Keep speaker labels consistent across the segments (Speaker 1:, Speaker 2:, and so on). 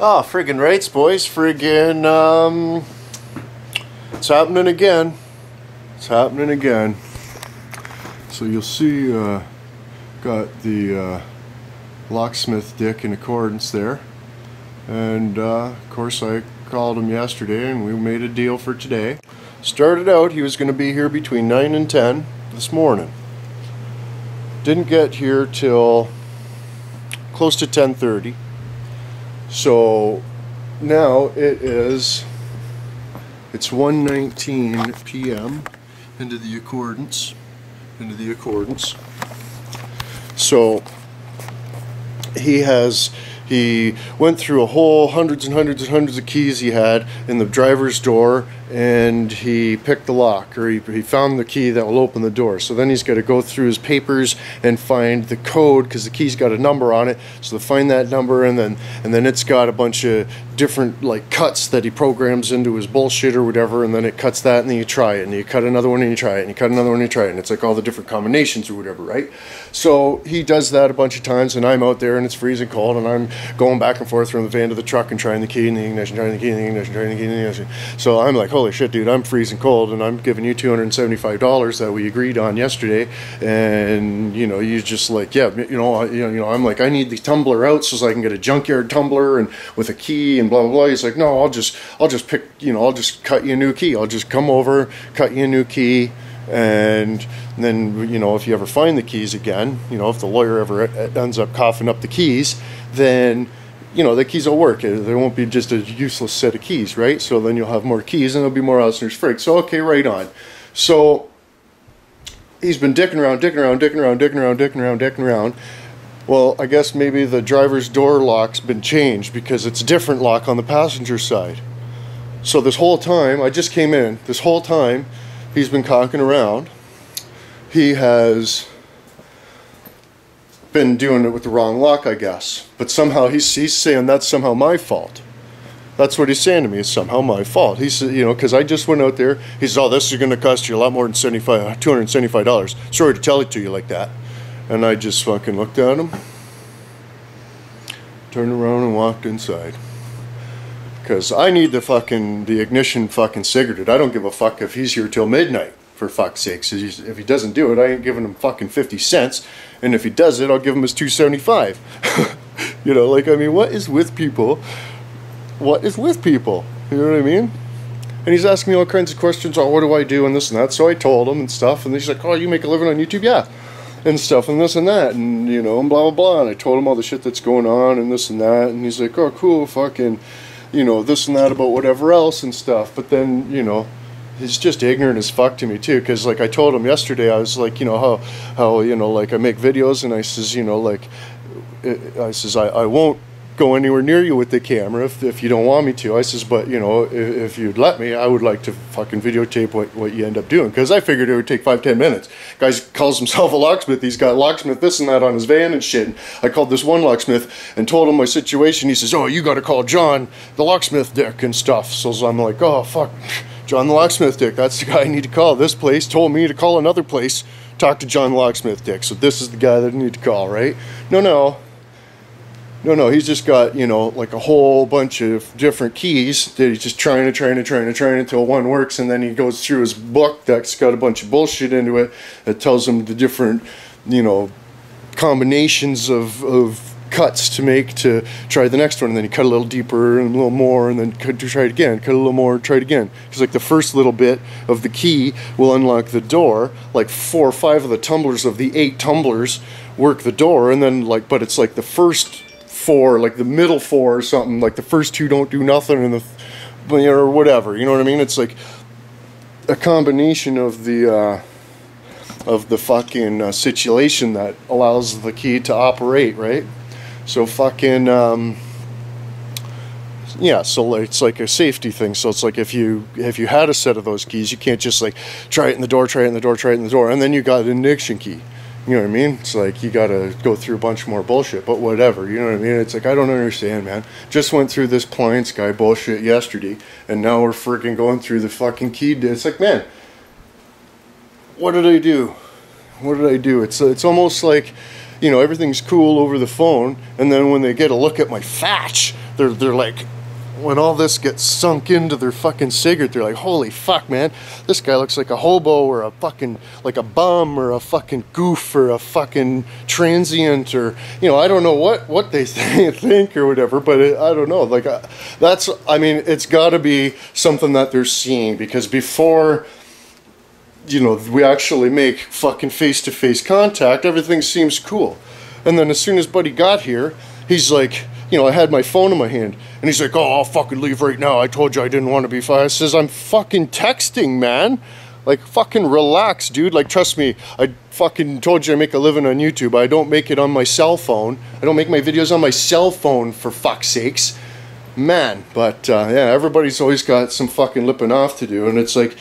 Speaker 1: Oh, friggin' rights, boys. Friggin', it's happening again. It's happening again. So you'll see, got the locksmith Dick in accordance there. And, of course, I called him yesterday and we made a deal for today. Started out, he was going to be here between 9 and 10 this morning. Didn't get here till close to 10:30. So now it's 1:19 p.m. into the accordance. So he went through a whole hundreds and hundreds of keys he had in the driver's door, and he picked the lock, or he found the key that will open the door. So then he's got to go through his papers and find the code, because the key's got a number on it. So to find that number, and then it's got a bunch of different like cuts that he programs into his bullshit or whatever, and then it cuts that, and then you try it, and you cut another one and you try it, and you cut another one and you try it, and it's like all the different combinations or whatever, right? So he does that a bunch of times, and I'm out there and it's freezing cold, and I'm going back and forth from the van to the truck and trying the key in the ignition, trying the key in the ignition, trying the key in the ignition. So I'm like, holy shit, dude, I'm freezing cold, and I'm giving you $275 that we agreed on yesterday, and you know, you just like, yeah, you know, I'm like, I need the tumbler out so I can get a junkyard tumbler and with a key and blah blah blah. He's like, no, I'll just pick, you know, I'll just cut you a new key. I'll just come over, cut you a new key, and then, you know, if you ever find the keys again, you know, if the lawyer ever ends up coughing up the keys, then, you know, the keys will work. There won't be just a useless set of keys, right? So then you'll have more keys and there'll be more Elsner's frig. So, okay, right on. So he's been dicking around. Well, I guess maybe the driver's door lock's been changed, because it's a different lock on the passenger side. So this whole time, I just came in, this whole time, he's been cocking around. He has been doing it with the wrong lock, I guess. But somehow he's saying that's somehow my fault. That's what he's saying to me, is somehow my fault. He said, you know, because I just went out there. He says, oh, this is going to cost you a lot more than $275. Sorry to tell it to you like that. And I just fucking looked at him, turned around and walked inside. Because I need the ignition fucking cigaretted. I don't give a fuck if he's here till midnight, for fuck's sakes. If he doesn't do it, I ain't giving him fucking 50 cents. And if he does it, I'll give him his $2.75. You know, like, I mean, what is with people? What is with people? You know what I mean? And he's asking me all kinds of questions. Oh, what do I do and this and that? So I told him and stuff. And he's like, oh, you make a living on YouTube? Yeah. And stuff and this and that, and you know, and blah blah blah. And I told him all the shit that's going on and this and that. And he's like, oh, cool, fucking, you know, this and that about whatever else and stuff. But then, you know, he's just ignorant as fuck to me too, because like I told him yesterday, I was like, you know, how you know, like I make videos, and I says, you know, like I won't go anywhere near you with the camera if you don't want me to. I says, but you know, if you'd let me, I would like to fucking videotape what you end up doing, because I figured it would take 5-10 minutes. Guy calls himself a locksmith. He's got locksmith this and that on his van and shit. And I called this one locksmith and told him my situation. He says, oh, you got to call John the locksmith Dick and stuff. So I'm like, oh fuck, John the locksmith Dick, that's the guy I need to call. This place told me to call another place, talk to John the locksmith Dick, so this is the guy that I need to call, right? No, he's just got, you know, like a whole bunch of different keys that he's just trying until one works, and then he goes through his book that's got a bunch of bullshit into it that tells him the different, you know, combinations of cuts to make to try the next one, and then you cut a little deeper and a little more, and then try it again, cut a little more, try it again. Because like the first little bit of the key will unlock the door, like 4 or 5 of the tumblers of the 8 tumblers work the door, and then like, but it's like the first 4, like the middle 4 or something, like the first 2 don't do nothing, and or whatever, you know what I mean? It's like a combination of the fucking situation that allows the key to operate, right? So fucking yeah, so it's like a safety thing. So it's like if you had a set of those keys, you can't just like try it in the door, and then you got an ignition key. You know what I mean? It's like you gotta go through a bunch more bullshit, but whatever, you know what I mean? It's like, I don't understand, man. Just went through this Pliance guy bullshit yesterday, and now we're freaking going through the fucking key. It's like, man, what did I do? It's almost like, you know, everything's cool over the phone, and then when they get a look at my fatch, they're like, when all this gets sunk into their fucking cigarette, they're like, holy fuck, man, this guy looks like a hobo or a fucking, like a bum or a fucking goof or a fucking transient, or, you know, I don't know what they think or whatever, but I don't know, like, that's, I mean, it's gotta be something that they're seeing, because before, you know, we actually make fucking face-to-face contact, everything seems cool. And then as soon as Buddy got here, he's like, you know, I had my phone in my hand, and he's like, oh, I'll fucking leave right now. I told you I didn't want to be fired. I says, I'm fucking texting, man. Like, fucking relax, dude. Like, trust me, I fucking told you I make a living on YouTube. I don't make it on my cell phone. I don't make my videos on my cell phone, for fuck's sakes. Man, but, yeah, everybody's always got some fucking lipping off to do, and it's like,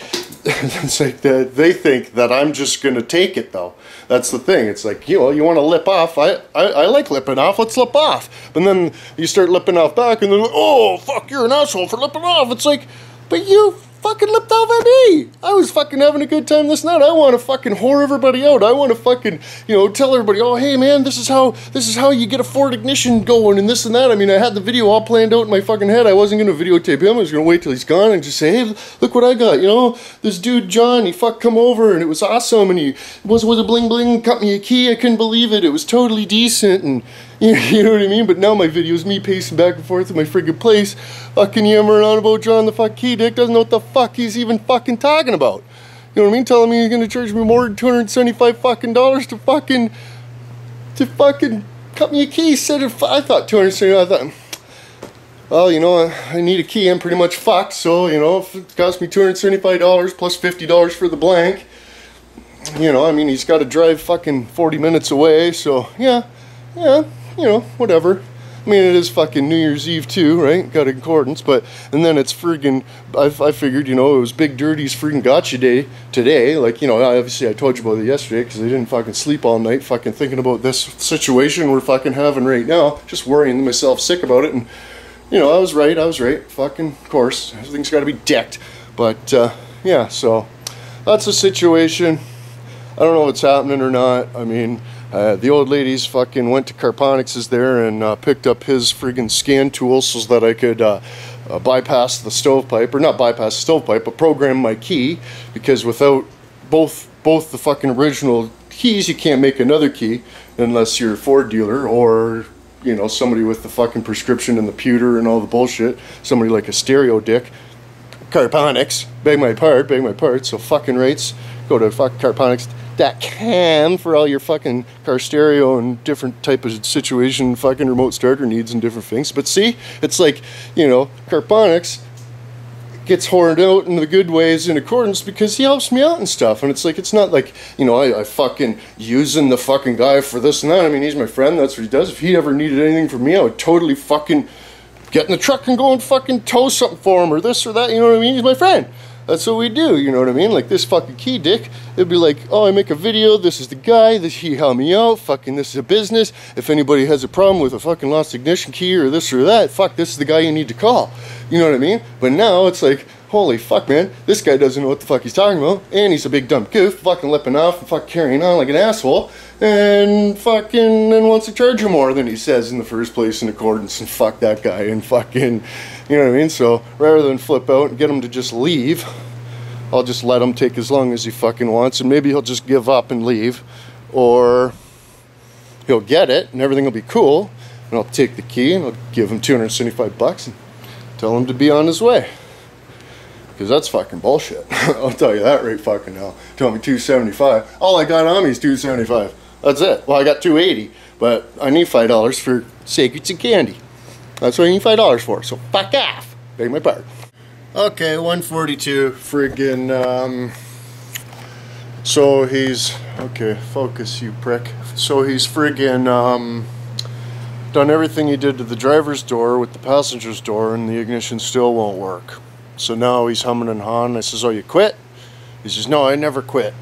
Speaker 1: it's like they think that I'm just gonna take it, though. That's the thing. It's like, you know, you want to lip off. I like lipping off. Let's lip off. But then you start lipping off back, and then, oh, fuck, you're an asshole for lipping off. It's like, but you fucking lipped off at me. I was fucking having a good time this night. I want to fucking whore everybody out. I want to fucking, you know, tell everybody, oh, hey, man, this is how you get a Ford ignition going and this and that. I mean, I had the video all planned out in my fucking head. I wasn't going to videotape him. I was going to wait till he's gone and just say, hey, look what I got. You know, this dude, John, he come over, and it was awesome, and he was a bling bling, cut me a key. I couldn't believe it. It was totally decent, and you know what I mean? But now my video is me pacing back and forth in my friggin' place, fucking yammering on about John the fuck key dick, doesn't know what the fuck he's even fucking talking about. You know what I mean? Telling me he's gonna charge me more than $275 fucking dollars to fucking cut me a key. Said if I thought $275, I thought, well, you know, I need a key. I'm pretty much fucked. So, you know, if it costs me $275 plus $50 for the blank, you know, I mean, he's got to drive fucking 40 minutes away. So, yeah. You know, whatever. I mean, it is fucking New Year's Eve too, right? Got accordance, but, and then it's friggin', I figured, you know, it was Big Dirty's friggin' gotcha day today. Like, you know, obviously I told you about it yesterday because I didn't fucking sleep all night fucking thinking about this situation we're fucking having right now. Just worrying myself sick about it, and, you know, I was right. Fucking, of course, everything's got to be decked. But, yeah, so that's the situation. I don't know what's happening or not. I mean, the old ladies fucking went to Carponics there and picked up his friggin' scan tool so that I could bypass the stovepipe, or not bypass the stovepipe, but program my key, because without both the fucking original keys, you can't make another key unless you're a Ford dealer, or, you know, somebody with the fucking prescription and the pewter and all the bullshit, somebody like a stereo dick. Carponics, beg my part, so fucking rates, go to fucking Carponics.com for all your fucking car stereo and different type of situation, fucking remote starter needs and different things. But see, it's like, you know, Carponics gets horned out in the good ways in accordance because he helps me out and stuff. And it's like, it's not like, you know, I fucking using the fucking guy for this and that. I mean, he's my friend, that's what he does. If he ever needed anything from me, I would totally fucking get in the truck and go and fucking tow something for him or this or that, you know what I mean? He's my friend. That's what we do, you know what I mean? Like this fucking key dick, it'd be like, oh, I make a video, this is the guy, he helped me out, fucking this is a business. If anybody has a problem with a fucking lost ignition key or this or that, fuck, this is the guy you need to call. You know what I mean? But now it's like, holy fuck, man, this guy doesn't know what the fuck he's talking about, and he's a big dumb goof, fucking lipping off and fucking carrying on like an asshole, and fucking then wants to charge you more than he says in the first place in accordance, and fuck that guy, and fucking, you know what I mean? So rather than flip out and get him to just leave, I'll just let him take as long as he fucking wants, and maybe he'll just give up and leave, or he'll get it and everything will be cool, and I'll take the key and I'll give him $275 and tell him to be on his way. Because that's fucking bullshit. I'll tell you that right fucking now. Tell me $275. All I got on me is $275. That's it. Well, I got $280, but I need $5 for secrets and candy. That's what I need $5 for. So fuck off. Beg my pardon. Okay, 142. Friggin'. So he's okay. Focus, you prick. So he's friggin' done everything he did to the driver's door with the passenger's door, and the ignition still won't work. So now he's humming and hawing. I says, oh, you quit? He says, no, I never quit.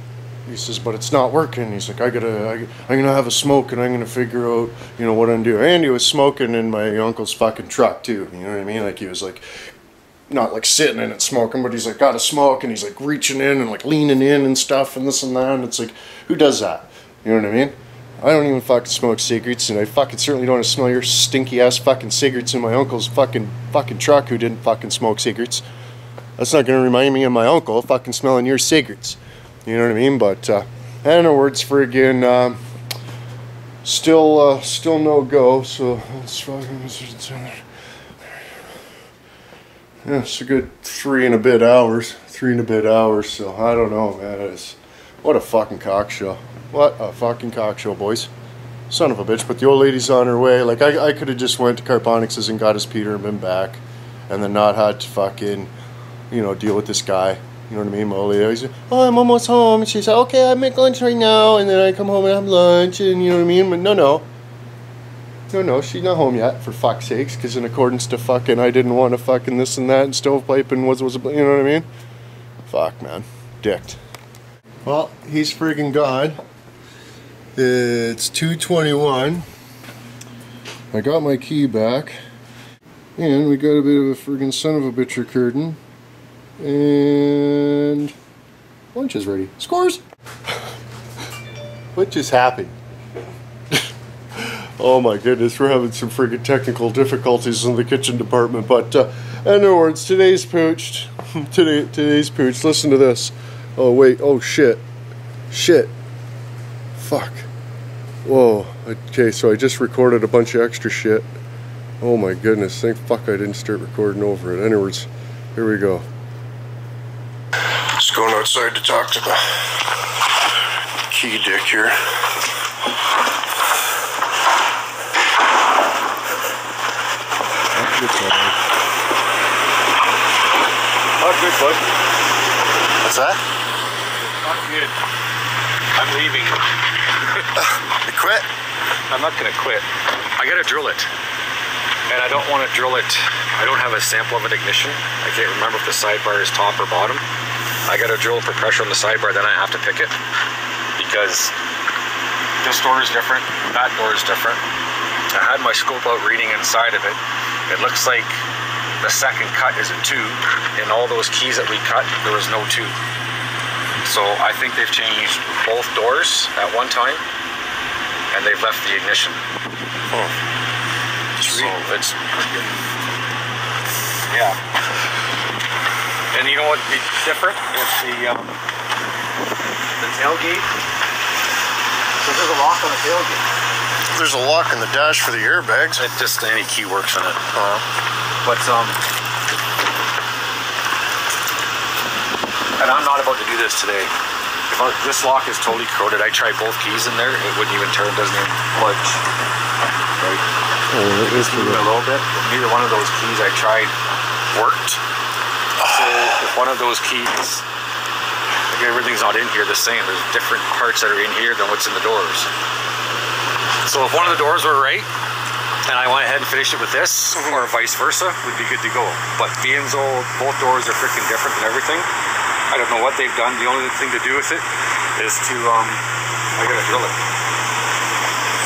Speaker 1: He says, but it's not working. He's like, I'm gonna have a smoke and I'm gonna figure out, you know, what I'm doing. And he was smoking in my uncle's fucking truck too. You know what I mean? Like he was like, not like sitting in it smoking, but he's like got a smoke and he's like reaching in and like leaning in and stuff and this and that. And it's like, who does that? You know what I mean? I don't even fucking smoke cigarettes, and I fucking certainly don't want to smell your stinky ass fucking cigarettes in my uncle's fucking truck who didn't fucking smoke cigarettes. That's not gonna remind me of my uncle fucking smelling your cigarettes. You know what I mean? But anyways, friggin' still no go. So let's fucking. Yeah, it's a good 3 and a bit hours. So I don't know, man. What a fucking cock show. What a fucking cock show, boys. Son of a bitch. But the old lady's on her way. Like, I could have just went to Carbonics's and got his Peter and been back. And then not had to fucking, you know, deal with this guy. You know what I mean? My old lady always said, oh, I'm almost home. And she said, okay, I make lunch right now. And then I come home and have lunch. And you know what I mean? But no, she's not home yet, for fuck's sakes. Because in accordance to fucking, I didn't want to fucking this and that and stovepipe and was, you know what I mean? Fuck, man. Dicked. Well, he's friggin' gone. It's 2:21. I got my key back. And we got a bit of a friggin' son of a bitch curtain. And lunch is ready. Scores! What just happened? Oh my goodness, we're having some friggin' technical difficulties in the kitchen department. But in other words, today's pooched. Today's pooched. Listen to this. Oh wait, oh shit. Fuck. Whoa. Okay, so I just recorded a bunch of extra shit. Oh my goodness, thank fuck I didn't start recording over it. Anyways, here we go. Just going outside to talk to the key dick here.
Speaker 2: Not good, bud.
Speaker 1: What's that?
Speaker 2: Not good. I'm leaving.
Speaker 1: You quit?
Speaker 2: I'm not gonna quit. I gotta drill it. And I don't want to drill it. I don't have a sample of an ignition. I can't remember if the sidebar is top or bottom. I gotta drill for pressure on the sidebar, then I have to pick it. Because this door is different, that door is different. I had my scope out reading inside of it. It looks like the second cut is a 2. In all those keys that we cut, there was no 2. So I think they've changed both doors at one time, and they've left the ignition.
Speaker 1: Oh.
Speaker 2: So it's, yeah. And you know what? It's different. It's the tailgate. So there's a lock on the tailgate.
Speaker 1: There's a lock in the dash for the airbags.
Speaker 2: It just any key works in it. But and I'm not about to do this today. If this lock is totally corroded, I tried both keys in there. It wouldn't even turn. Doesn't even budge. Right.
Speaker 1: Oh, it is
Speaker 2: a little bit. Neither one of those keys I tried worked. So if one of those keys, like everything's not in here the same. There's different parts that are in here than what's in the doors. So if one of the doors were right, and I went ahead and finished it with this, or vice versa, we'd be good to go. But being so both doors are freaking different and everything, I don't know what they've done. The only thing to do with it is to, I gotta drill it.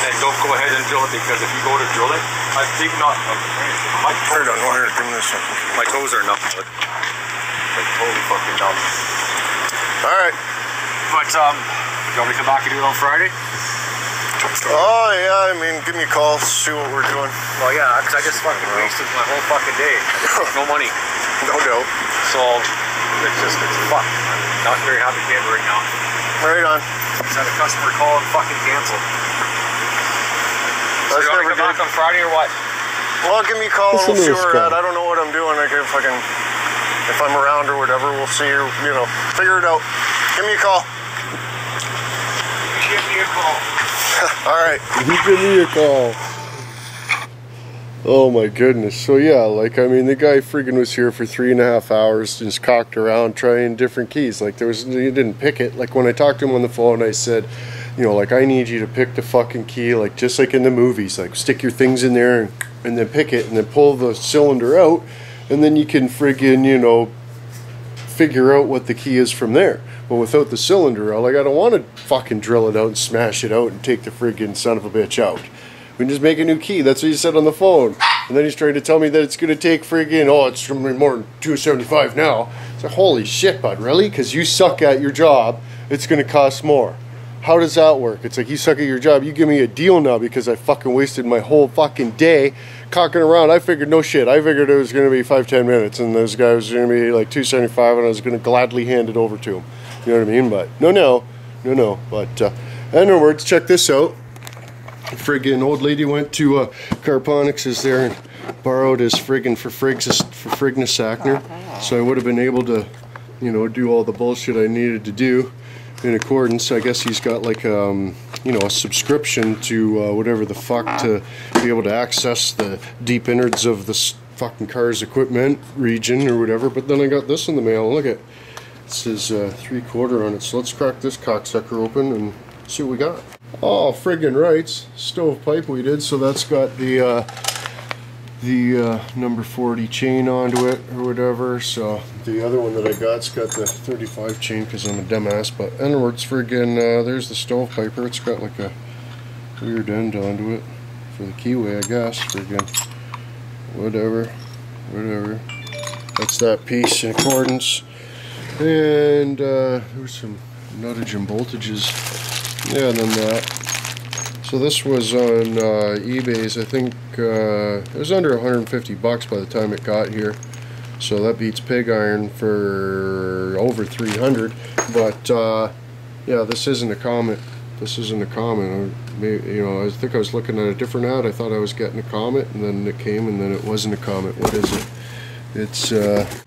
Speaker 2: And don't go ahead and drill it, because if you go to drill it, I think not. My toes are numb. My toes are numb. Like totally fucking numb.
Speaker 1: Alright.
Speaker 2: But, do you want me to come back and do it on Friday?
Speaker 1: Oh yeah, I mean, give me a call, see what we're doing.
Speaker 2: Well, yeah, because I just fucking wasted my whole fucking day. No money.
Speaker 1: No doubt.
Speaker 2: So, it's fucked. I'm not very happy camper right now.
Speaker 1: Right on.
Speaker 2: Just had a customer call and fucking cancel. So you want to come back on Friday or what?
Speaker 1: Well, give me a call and we'll see where we're at. I don't know what I'm doing. I can fucking, if I'm around or whatever, we'll see, or, you know, figure it out. Give me a call.
Speaker 2: Give me a call.
Speaker 1: Alright, you give me a call. Oh my goodness. So yeah, like, I mean, the guy friggin' was here for 3.5 hours, just cocked around trying different keys. Like, he didn't pick it. Like, when I talked to him on the phone, I said, you know, like, I need you to pick the fucking key, like, just like in the movies. Like, stick your things in there and then pick it and then pull the cylinder out, and then you can friggin', you know, figure out what the key is from there. But without the cylinder out, like, I don't want to fucking drill it out and smash it out and take the friggin' son of a bitch out. We can just make a new key. That's what he said on the phone. And then he's trying to tell me that it's going to take friggin', oh, it's more than $275 now. It's like, holy shit, bud, really? Because you suck at your job, it's going to cost more. how does that work? It's like, you suck at your job, you give me a deal now because I fucking wasted my whole fucking day cocking around. I figured, no shit, I figured it was going to be 5-10 minutes and this guy was going to be like $2.75 and I was going to gladly hand it over to him. You know what I mean? But no. But in other words, check this out. Friggin' old lady went to Carponics there and borrowed his friggin' for Frignus Sackner. So I would have been able to, you know, do all the bullshit I needed to do in accordance. I guess he's got like you know, a subscription to whatever the fuck to be able to access the deep innards of this fucking car's equipment region or whatever. But then I got this in the mail. Look at it. It says 3/4 on it. So let's crack this cocksucker open and see what we got. Oh, friggin' rights. Stovepipe we did. So that's got the number 40 chain onto it or whatever. So the other one that I got's got the 35 chain because I'm a dumbass. But in other words, friggin' there's the stovepiper. It's got like a weird end onto it for the keyway, I guess. Friggin' whatever. That's that piece in accordance. And there's some nuttage and voltages. Yeah, and then that. So this was on eBay's. I think it was under 150 bucks by the time it got here. So that beats pig iron for over 300. But yeah, this isn't a Comet. This isn't a Comet. You know, I think I was looking at a different ad. I thought I was getting a Comet, and then it came, and then it wasn't a Comet. What is it? It's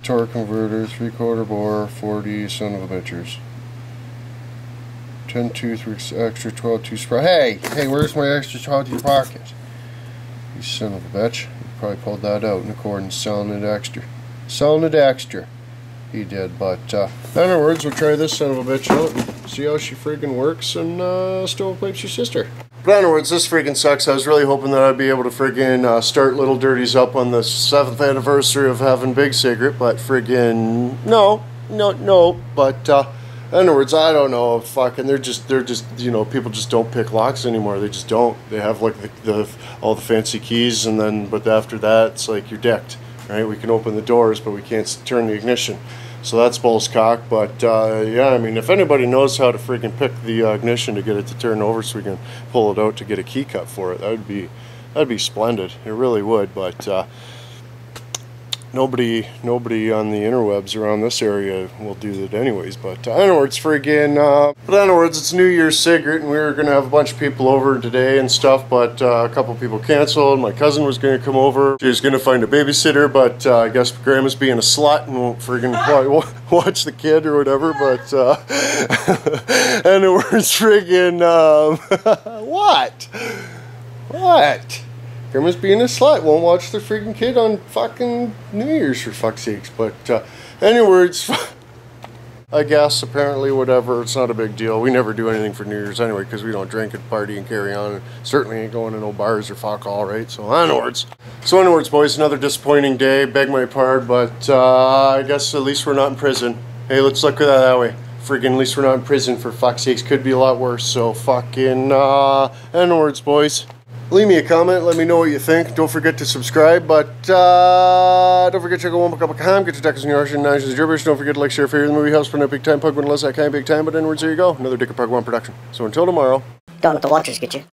Speaker 1: torque converter, 3/4 bore, 40 son of a bitches. 10 tooth, extra 12 tooth spray. Hey, where's my extra 12 tooth pocket? You son of a bitch. You probably pulled that out in accordance, selling it extra. He did, but in other words, we'll try this son of a bitch out and see how she friggin' works and stovepipes your sister. But in other words, this friggin' sucks. I was really hoping that I'd be able to friggin' start Little Dirties up on the 7th anniversary of having Big Cigarette, but friggin' no. But in other words, I don't know. Fucking, they're just, you know, people just don't pick locks anymore. They just don't. They have like all the fancy keys, and then, but after that, it's like you're decked, right? We can open the doors, but we can't turn the ignition. So that's bull's cock. But yeah, I mean, if anybody knows how to friggin' pick the ignition to get it to turn over, so we can pull it out to get a key cut for it, that'd be splendid. It really would. But nobody on the interwebs around this area will do that anyways. But in other words, it's New Year's cigarette, and we were gonna have a bunch of people over today and stuff, but a couple people canceled. My cousin was gonna come over. She was gonna find a babysitter, but I guess Grandma's being a slut and won't friggin' watch the kid or whatever. But in other words, friggin' what? Grandma's being a slut, won't watch the freaking kid on fucking New Year's, for fuck's sakes. But in other words, I guess, apparently, whatever, it's not a big deal. We never do anything for New Year's anyway, because we don't drink and party and carry on, and certainly ain't going to no bars or fuck all, right? So in other words, boys, another disappointing day. Beg my pardon, but I guess at least we're not in prison. Hey, let's look at that way. Friggin' at least we're not in prison, for fuck's sakes. Could be a lot worse. So fucking in other words, boys, leave me a comment, let me know what you think. Don't forget to subscribe, but don't forget to check out one cup of ham, get your deckers in your arse and knives and gibberish. Don't forget to like, share, favorite the movie house for no big time pug, unless I can big time, but inwards, there you go. Another Dick and Pug One production. So until tomorrow.
Speaker 3: Don't let the watchers get you.